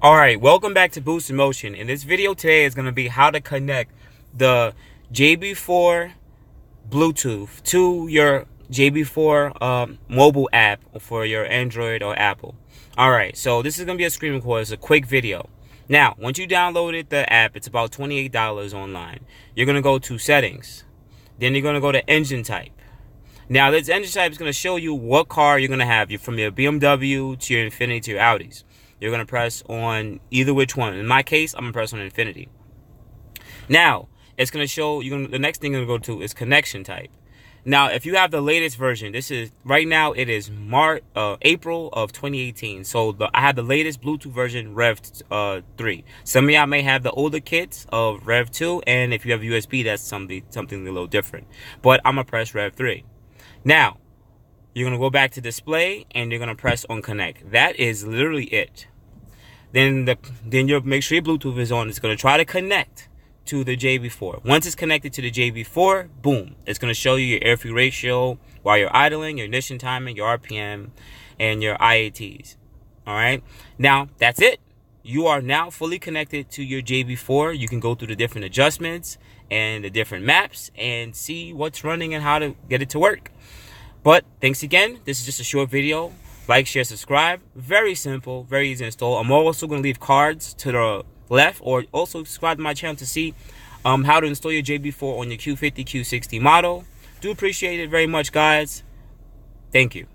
Alright, welcome back to Boost in Motion. In this video today is going to be how to connect the JB4 Bluetooth to your JB4 mobile app for your Android or Apple. Alright, so this is going to be a screen record. It's a quick video. Now, once you downloaded the app, it's about $28 online. You're going to go to Settings. Then you're going to go to Engine Type. Now, this engine type is going to show you what car you're going to have. You're from your BMW to your Infiniti to your Audis. You're going to press on either which one. In my case, I'm going to press on Infiniti. Now, it's going to show you. The next thing you're going to go to is connection type. Now, if you have the latest version, this is right now. It is April of 2018. So I have the latest Bluetooth version, Rev 3. Some of y'all may have the older kits of Rev 2, and if you have USB, that's something a little different. But I'm gonna press Rev 3. Now, you're going to go back to display and you're going to press on connect. That is literally it. Then you'll make sure your Bluetooth is on. It's going to try to connect to the JB4. Once it's connected to the JB4, boom. It's going to show you your air-fuel ratio while you're idling, your ignition timing, your RPM, and your IATs. All right. Now, that's it. You are now fully connected to your JB4. You can go through the different adjustments and the different maps and see what's running and how to get it to work. But thanks again. This is just a short video. Like, share, subscribe. Very simple, very easy to install. I'm also going to leave cards to the left, or also subscribe to my channel to see how to install your JB4 on your Q50 Q60 model. Do appreciate it very much, guys. Thank you.